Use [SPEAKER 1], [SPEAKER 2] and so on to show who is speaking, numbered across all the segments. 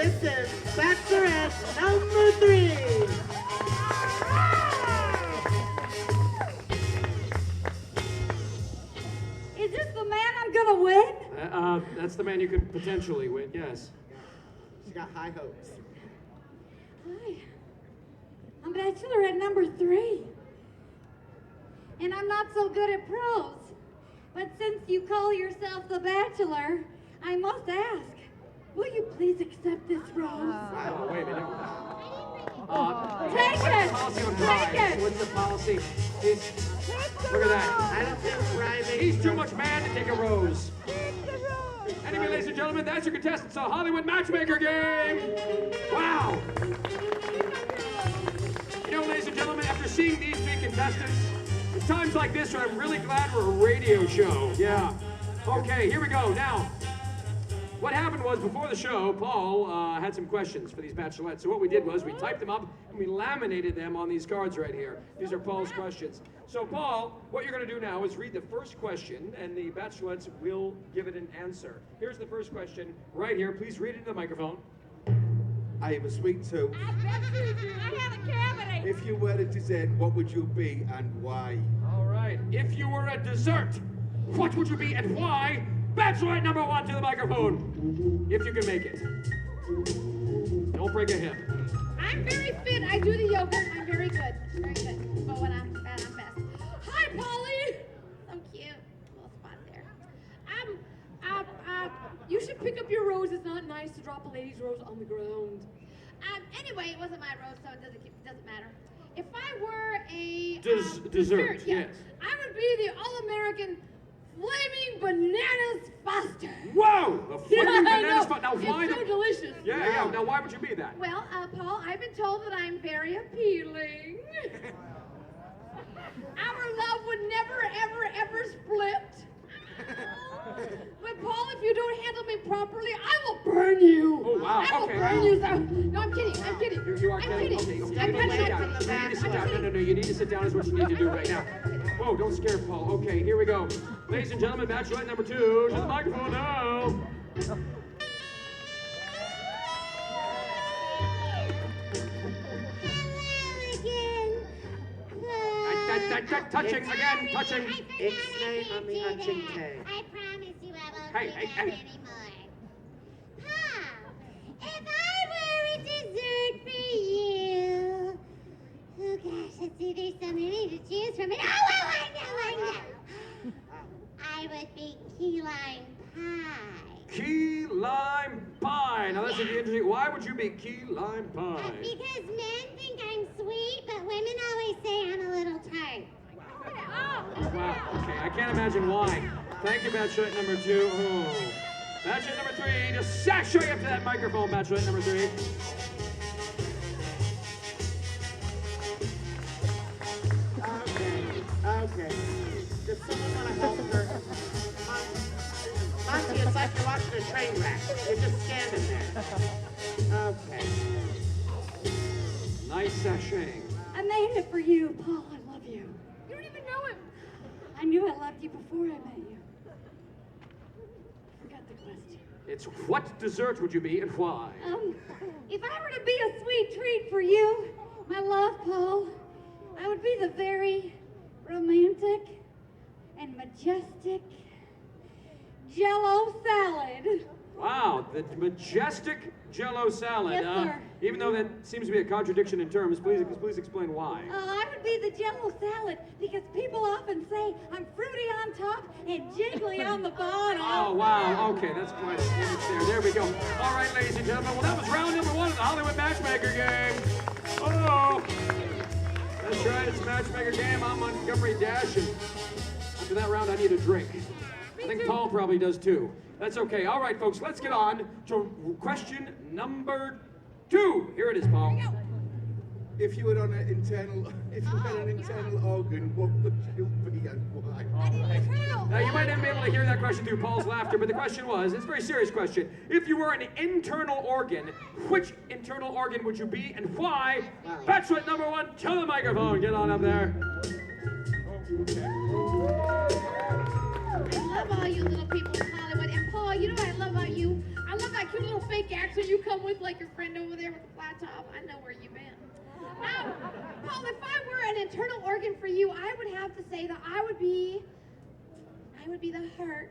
[SPEAKER 1] This is Bachelorette number 3.
[SPEAKER 2] Is this the man I'm gonna win?
[SPEAKER 3] That's the man you could potentially win, yes.
[SPEAKER 1] She got high hopes.
[SPEAKER 2] Hi. I'm Bachelorette number 3. And I'm not so good at prose. But since you call yourself the Bachelor, I must ask, will you please accept this rose?
[SPEAKER 3] Oh, wait a minute.
[SPEAKER 2] Take it!
[SPEAKER 3] Policy on
[SPEAKER 2] Take
[SPEAKER 3] pride.
[SPEAKER 2] it!
[SPEAKER 3] What's the policy? Look at that.
[SPEAKER 1] I don't think pride makes
[SPEAKER 3] He's too much man to take a rose. Anyway, ladies and gentlemen, that's your contestants, a Hollywood matchmaker game. Wow. You know, ladies and gentlemen, after seeing these 3 contestants, it's times like this where I'm really glad we're a radio show. Yeah. Okay, here we go. Now, what happened was before the show, Paul had some questions for these bachelorettes. So what we did was we typed them up and we laminated them on these cards right here. These are Paul's questions. So Paul, what you're going to do now is read the first question and the bachelorettes will give it an answer. Here's the first question right here. Please read it into the microphone.
[SPEAKER 4] I have a sweet tooth.
[SPEAKER 2] I bet you do. I have a cavity.
[SPEAKER 4] If you were a dessert, what would you be and why?
[SPEAKER 3] All right. If you were a dessert, what would you be and why? Bachelorette number 1 to the microphone. If you can make it. Don't break a hip.
[SPEAKER 2] I'm very fit. I do the yoga. I'm very good. Very good. But when I'm bad, I'm best. Hi, Polly. So cute. Little spot there. You should pick up your rose. It's not nice to drop a lady's rose on the ground. Anyway, it wasn't my rose, so it doesn't matter. If I were a
[SPEAKER 3] Dessert, yes.
[SPEAKER 2] I would be the all-American Flaming Bananas Foster.
[SPEAKER 3] Whoa! The flaming bananas.
[SPEAKER 2] Now,
[SPEAKER 3] why?
[SPEAKER 2] it's so delicious.
[SPEAKER 3] Yeah. Now, why would you be that?
[SPEAKER 2] Well, Paul, I've been told that I'm very appealing. Our love would never, ever split. But Paul, if you don't handle me properly, I will burn you.
[SPEAKER 3] Oh, wow.
[SPEAKER 2] I will
[SPEAKER 3] Okay.
[SPEAKER 2] burn you. So, no, I'm kidding. I'm kidding.
[SPEAKER 3] You are
[SPEAKER 2] I'm
[SPEAKER 3] kidding.
[SPEAKER 2] kidding.
[SPEAKER 3] Okay.
[SPEAKER 2] I'm
[SPEAKER 3] You need to sit down.
[SPEAKER 2] kidding.
[SPEAKER 3] You need to sit down. No. You need to sit down is what you need to do right now. Whoa, don't scare Paul. Okay, here we go. Ladies and gentlemen, Bachelorette number 2 to the microphone now. Touching again, touching.
[SPEAKER 1] Ixnay on the Achinte.
[SPEAKER 5] I promise you I won't
[SPEAKER 3] Hey,
[SPEAKER 5] do
[SPEAKER 3] hey,
[SPEAKER 5] that
[SPEAKER 3] hey.
[SPEAKER 5] anymore. Paul, if I were a dessert for you... Oh gosh, let's see, there's so many to choose from. Oh, I know. I would be key lime pie.
[SPEAKER 3] Key lime pie. Now that's interesting. Why would you be key lime pie?
[SPEAKER 5] Because men think I'm sweet, but women always say I'm a little tart.
[SPEAKER 3] Wow. Okay, I can't imagine why. Thank you, Bachelorette number 2. Oh. Bachelorette number 3. Just show you up to that microphone, Bachelorette number 3.
[SPEAKER 1] Okay. Does someone want to help her? Monty, it's like you're watching a train wreck. You're just standing there. Okay.
[SPEAKER 3] Nice sashaying.
[SPEAKER 2] I made it for you, Paul. I love you. You don't even know him. I knew I loved you before I met you. Forgot the question.
[SPEAKER 3] It's what dessert would you be and why?
[SPEAKER 2] If I were to be a sweet treat for you, my love, Paul, I would be the very romantic and majestic Jell-O salad.
[SPEAKER 3] Wow, the majestic Jell-O salad.
[SPEAKER 2] Yes, sir.
[SPEAKER 3] Even though that seems to be a contradiction in terms, please explain why.
[SPEAKER 2] I would be the Jell-O salad because people often say I'm fruity on top and jiggly on the bottom.
[SPEAKER 3] Oh, wow. Okay, that's quite a difference there. There we go. All right, ladies and gentlemen. Well, that was round number 1 of the Hollywood Matchmaker game. Oh, that's right. It's a matchmaker game. I'm Montgomery Dash, and after that round, I need a drink. I think Paul probably does too. That's okay. All right, folks, let's get on to question number 2. Here it is, Paul.
[SPEAKER 4] If you had an internal organ, what would you be and why?
[SPEAKER 3] Now, you might not be able to hear that question through Paul's laughter, but the question was, it's a very serious question. If you were an internal organ, which internal organ would you be and why? Bachelorette number 1, to the microphone. Get on up there.
[SPEAKER 2] I love all you little people in Hollywood. And Paul, you know what I love about you? I
[SPEAKER 6] love that cute little fake accent you come with, like your friend over there with the flat top. I know where you've been. Paul, if I were an internal organ for you, I would have to say that I would be the heart.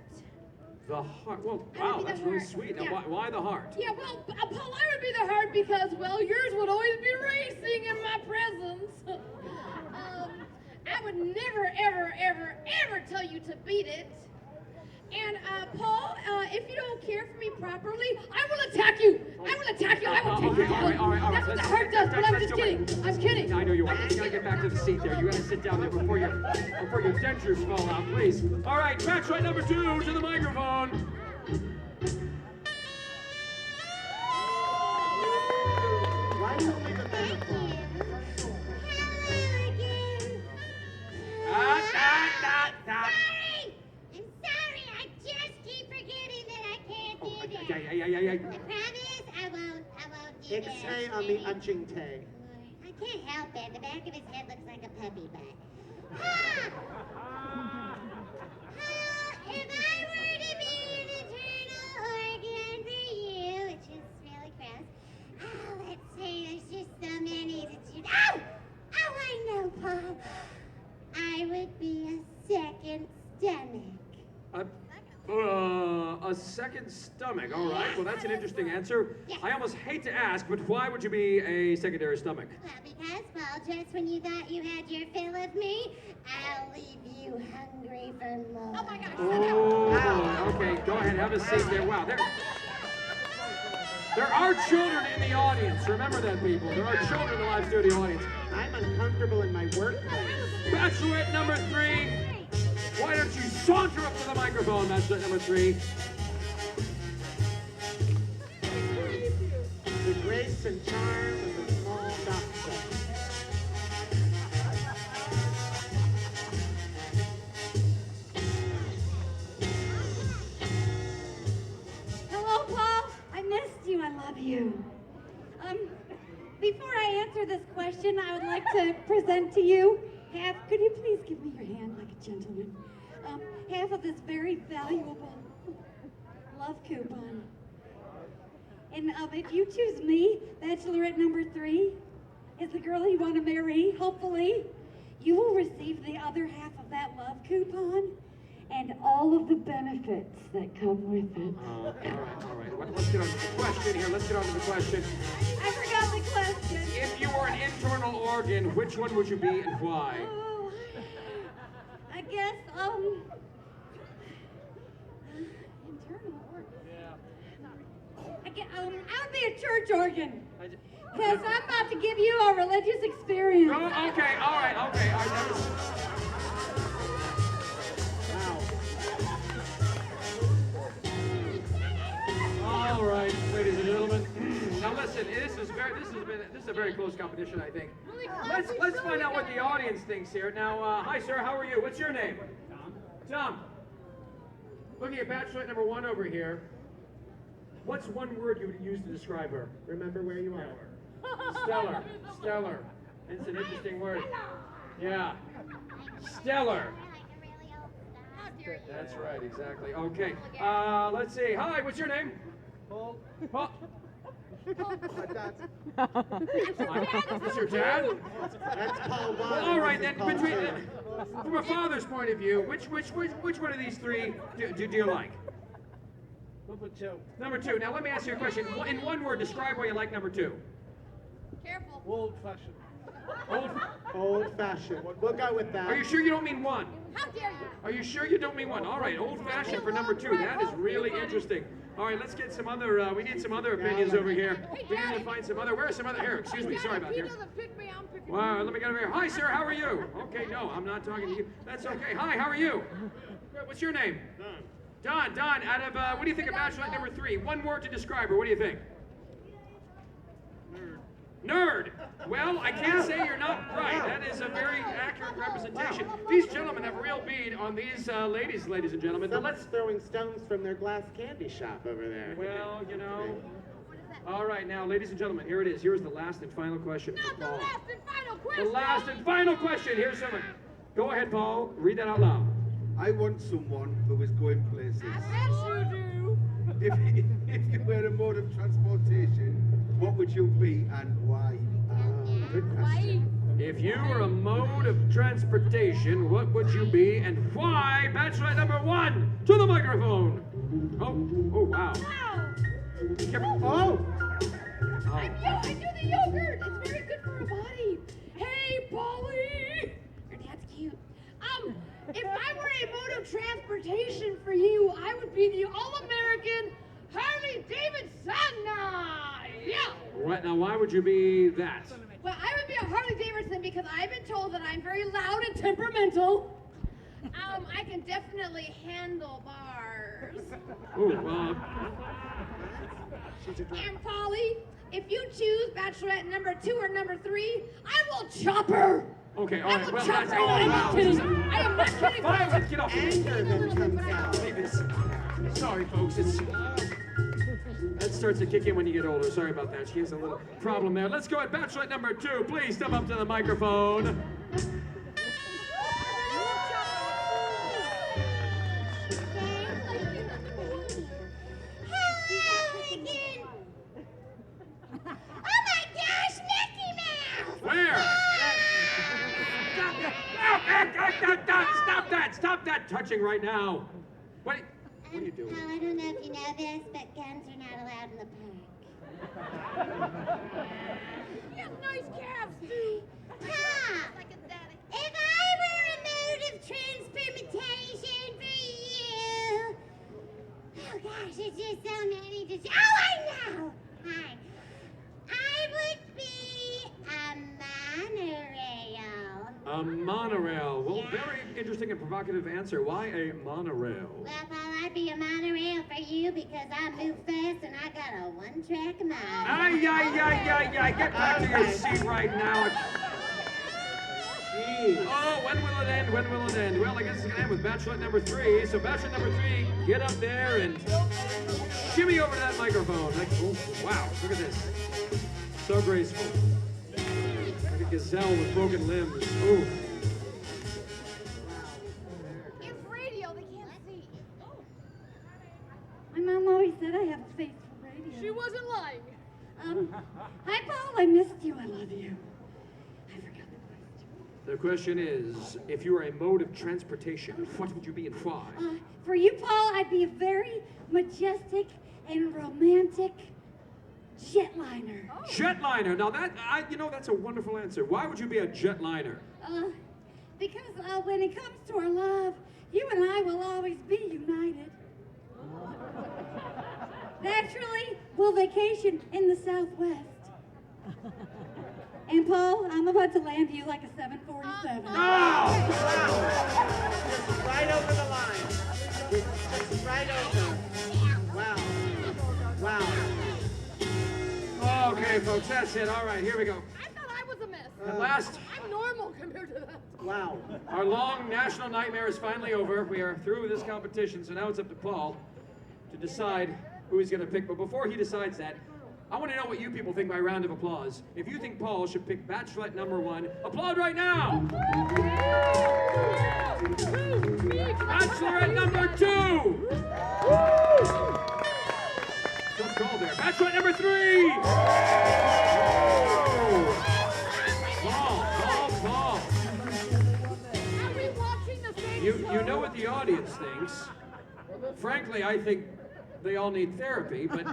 [SPEAKER 3] The heart. Well,
[SPEAKER 6] I would
[SPEAKER 3] wow,
[SPEAKER 6] be the
[SPEAKER 3] that's really
[SPEAKER 6] heart.
[SPEAKER 3] sweet. Now,
[SPEAKER 6] Yeah.
[SPEAKER 3] why the heart?
[SPEAKER 6] Yeah, well, Paul, I would be the heart because, well, yours would always be racing in my presence. I would never, ever, ever, ever tell you to beat it. And, Paul, if you don't care for me properly, I will attack you. I will attack you. I will take you down.
[SPEAKER 3] All right.
[SPEAKER 6] That's what the heart does, but I'm just kidding. I'm kidding.
[SPEAKER 3] I know you are. You gotta get back to the seat there. You gotta sit down there before your dentures fall out, please. All right, Bachelorette number 2 to the microphone.
[SPEAKER 4] Why do you leave the
[SPEAKER 5] Thank you.
[SPEAKER 4] microphone?
[SPEAKER 5] Hello again. Sorry! I'm sorry, I just keep forgetting that I can't do that.
[SPEAKER 3] Yeah.
[SPEAKER 5] I promise I won't do that.
[SPEAKER 4] Ixay on the unching tay.
[SPEAKER 5] I can't help it. The back of his head looks like a puppy butt. If I were to be an eternal organ for you, which is really gross. Let's see, there's just so many to choose. I know, Paul. I would be a second stomach.
[SPEAKER 3] A second stomach. All right. Well, that's an interesting answer.
[SPEAKER 5] Yes.
[SPEAKER 3] I almost hate to ask, but why would you be a secondary stomach?
[SPEAKER 5] Well, because, Paul, just when you thought you had your fill of me, I'll leave you hungry for more.
[SPEAKER 6] Oh, my gosh.
[SPEAKER 3] Oh, boy. Okay, go ahead, have a seat there. Wow, there are children in the audience. Remember that, people. There are children in the live studio audience.
[SPEAKER 4] I'm uncomfortable in my workplace.
[SPEAKER 3] Bachelorette number 3. Why don't you saunter up to the microphone, Bachelorette number 3.
[SPEAKER 4] The grace and charm of the small doctor.
[SPEAKER 2] Hello, Paul. I missed you. I love you. Before I answer this question, I would like to present to you could you please give me your hand like a gentleman? Half of this very valuable love coupon. And if you choose me, Bachelorette number 3, is the girl you want to marry, hopefully, you will receive the other half of that love coupon and all of the benefits that come with it.
[SPEAKER 3] All right. Let's get on to the question here. Let's get on to the question.
[SPEAKER 2] I forgot the question.
[SPEAKER 3] If you were an internal organ, which one would you be and why?
[SPEAKER 2] Oh, I guess, internal organ. I'll be a church organ. Because I'm about to give you a religious experience.
[SPEAKER 3] Oh, okay, all right. That was... Wow. All right, ladies and gentlemen. Now listen, this is a very close competition, I think. Let's find out what the audience thinks here. Now, hi sir, how are you? What's your name? Tom. Looking at Bachelorette number 1 over here. What's one word you would use to describe her?
[SPEAKER 4] Remember where you are.
[SPEAKER 3] Stellar. It's an interesting word. Yeah. Stellar. That's right, exactly. Okay. Let's see. Hi, what's your name? Paul. Paul. That's your dad?
[SPEAKER 4] That's Paul Wine.
[SPEAKER 3] Well, all right,
[SPEAKER 4] This
[SPEAKER 3] then,
[SPEAKER 4] is Paul Terry.
[SPEAKER 3] from a father's point of view, which one of these 3 do you like?
[SPEAKER 4] Number 2.
[SPEAKER 3] Number 2. Now, let me ask you a question. In one word, describe why you like number 2.
[SPEAKER 6] Careful.
[SPEAKER 4] Old-fashioned.
[SPEAKER 3] Old.
[SPEAKER 4] Old-fashioned. We'll go with that.
[SPEAKER 3] Are you sure you don't mean 1?
[SPEAKER 6] How dare you?
[SPEAKER 3] Are you sure you don't mean 1? All right, old-fashioned for number 2. That is really interesting. All right, let's get some other, we need some other opinions over here. We need to find some other, where are some other, here, excuse me, sorry about
[SPEAKER 6] If he
[SPEAKER 3] that.
[SPEAKER 6] doesn't pick me, I'm picking
[SPEAKER 3] Wow, let me get over here. Hi, sir, how are you? Okay, no, I'm not talking to you. That's okay. Hi, how are you? Good, what's your name? Don, out of, what do you think of Bachelorette number 3? One word to describe her, what do you think? Nerd. Well, I can't say you're not right. That is a very accurate representation. These gentlemen have a real bead on these ladies and gentlemen. But
[SPEAKER 4] Someone's throwing stones from their glass candy shop over there.
[SPEAKER 3] well, you know. All right, now, ladies and gentlemen, here it is. Here's the last and final question for
[SPEAKER 6] Not the
[SPEAKER 3] Paul.
[SPEAKER 6] last and final
[SPEAKER 3] The
[SPEAKER 6] question.
[SPEAKER 3] last and final question. Here's someone. Go ahead, Paul. Read that out loud.
[SPEAKER 4] I want someone who is going places.
[SPEAKER 6] Yes, you do.
[SPEAKER 4] if you were a mode of transportation, what would you be and why? Good question.
[SPEAKER 3] If you were a mode of transportation, what would you be and why? Bachelorette number 1, to the microphone. Oh, wow.
[SPEAKER 4] Oh!
[SPEAKER 6] I do the yogurt. It's very good for our body. Hey, Polly. Your dad's cute. If I were a mode of transportation for you, I would be the all-American Harley Davidson. Yeah.
[SPEAKER 3] What, now, why would you be that?
[SPEAKER 6] Well, I would be a Harley Davidson because I've been told that I'm very loud and temperamental. I can definitely handle bars.
[SPEAKER 3] Oh,
[SPEAKER 6] And Polly, if you choose Bachelorette number 2 or number 3, I will chop her.
[SPEAKER 3] okay, all
[SPEAKER 6] I
[SPEAKER 3] right.
[SPEAKER 6] will
[SPEAKER 3] Well,
[SPEAKER 6] chop
[SPEAKER 3] that's
[SPEAKER 6] her.
[SPEAKER 3] all.
[SPEAKER 6] I'm
[SPEAKER 3] Wow.
[SPEAKER 6] not kidding. I am not kidding.
[SPEAKER 3] Violet, get off.
[SPEAKER 1] Anger that comes out.
[SPEAKER 3] Sorry, folks. That starts to kick in when you get older. Sorry about that. She has a little problem there. Let's go at Bachelorette number 2. Please step up to the microphone.
[SPEAKER 5] Oh my gosh, Mickey Mouse!
[SPEAKER 3] Where? Stop that! Stop that touching right now. What are you doing?
[SPEAKER 5] Paul, I don't know if you know this, but guns are not allowed in the park.
[SPEAKER 6] You have nice calves, too.
[SPEAKER 5] Pa,
[SPEAKER 6] Like a daddy.
[SPEAKER 5] if I were a mode of transportation for you... Oh gosh, it's just so many to... Oh, I know! Hi. I would be a monorail.
[SPEAKER 3] A monorail. Well,
[SPEAKER 5] Yeah.
[SPEAKER 3] very interesting and provocative answer. Why a monorail?
[SPEAKER 5] Well, Paul, I'd be a monorail for you because I move fast and I got a one-track mind.
[SPEAKER 3] Ay. Get back to your seat right now.
[SPEAKER 1] Jeez.
[SPEAKER 3] Oh, when will it end? When will it end? Well, I guess it's going to end with Bachelorette number 3. So Bachelorette number 3, get up there and shimmy over to that microphone. Oh, wow, look at this. So graceful. Like a gazelle with broken limbs. Ooh.
[SPEAKER 6] It's radio. They can't see. Oh,
[SPEAKER 2] My mom always said I have a face for radio.
[SPEAKER 6] she wasn't lying.
[SPEAKER 2] Hi, Paul. I missed you. I love you. I forgot the question.
[SPEAKER 3] The question is, if you were a mode of transportation, what would you be and why?
[SPEAKER 2] For you, Paul, I'd be a very majestic and romantic jetliner.
[SPEAKER 3] Jetliner. Now that's a wonderful answer. Why would you be a jetliner?
[SPEAKER 2] Because when it comes to our love, you and I will always be united. Naturally, we'll vacation in the Southwest. And Paul, I'm about to land you like a 747.
[SPEAKER 1] Just right over the line. Just right over. Wow. Wow.
[SPEAKER 3] Okay, folks, that's it. All right, here we go.
[SPEAKER 6] I thought I was a mess.
[SPEAKER 3] And last,
[SPEAKER 6] I'm normal compared to that.
[SPEAKER 1] Wow.
[SPEAKER 3] our long national nightmare is finally over. We are through with this competition, so now it's up to Paul to decide who he's going to pick. But before he decides that, I want to know what you people think by round of applause. If you think Paul should pick Bachelorette number 1, applaud right now! Bachelorette number 2! Tough call there. Bachelorette number 3! Paul.
[SPEAKER 6] Are we watching the same
[SPEAKER 3] You know what the audience thinks. Frankly, I think they all need therapy, but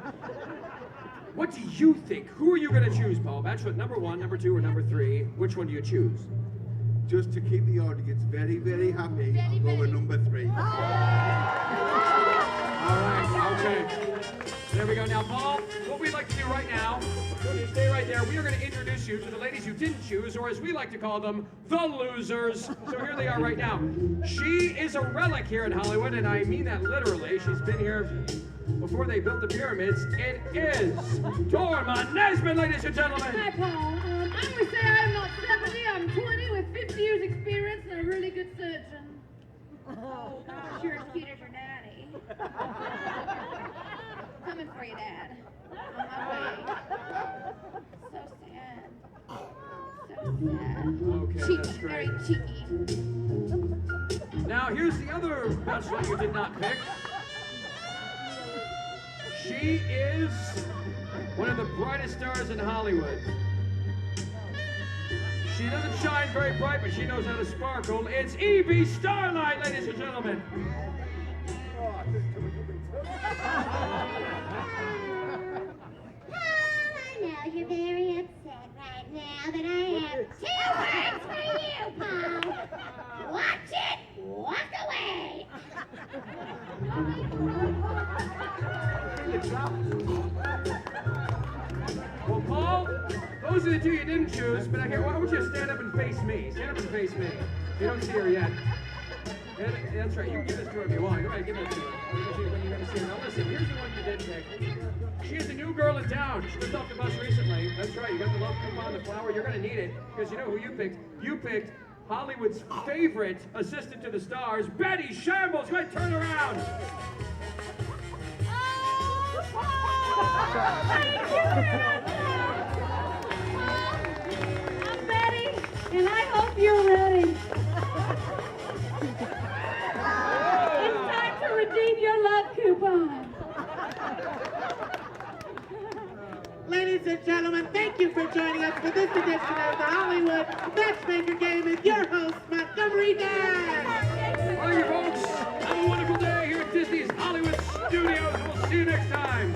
[SPEAKER 3] what do you think? Who are you going to choose, Paul? Bachelorette number 1, number 2, or number 3? Which one do you choose?
[SPEAKER 4] Just to keep the audience very, very happy, I'll go with number 3.
[SPEAKER 3] All right, okay. There we go. Now, Paul, what we'd like to do right now, you stay right there. We are going to introduce you to the ladies you didn't choose, or as we like to call them, the losers. So here they are right now. She is a relic here in Hollywood, and I mean that literally. She's been here before they built the pyramids. It is Dorma Nesmond, ladies and gentlemen.
[SPEAKER 6] Hi, Paul. I always say I'm not 70, I'm 20 with 50 years experience and a really good surgeon. Oh, sure as cute as your daddy. Coming for you, Dad. On my way. So sad. So sad.
[SPEAKER 3] Okay, that's
[SPEAKER 6] Cheeky,
[SPEAKER 3] great.
[SPEAKER 6] very cheeky.
[SPEAKER 3] Now, here's the other bachelor you did not pick. She is one of the brightest stars in Hollywood. She doesn't shine very bright, but she knows how to sparkle. It's Evie Starlight, ladies and gentlemen.
[SPEAKER 5] I know you're very upset right now, but I have 2 words for you, Paul. Watch it, walk away.
[SPEAKER 3] Well, Paul, those are the 2 you didn't choose, but okay, why don't you stand up and face me? Stand up and face me. You don't see her yet. That's right, you can give this to her if you want. Go ahead, give it to her. When you're going to see her. Now listen, here's the one you did pick. She is a new girl in town. She just off the bus recently. That's right, you got the love coupon, the flower. You're going to need it, because you know who you picked. You picked Hollywood's favorite assistant to the stars, Betty Shambles. Go ahead, turn around.
[SPEAKER 2] I'm Betty, and I hope you're ready. It's time to redeem your love coupon.
[SPEAKER 1] Ladies and gentlemen, thank you for joining us for this edition of the Hollywood Matchmaker Game with your host, Montgomery Dan.
[SPEAKER 3] All right, you folks, have a wonderful day here at Disney's Hollywood Studios. We'll see you next time.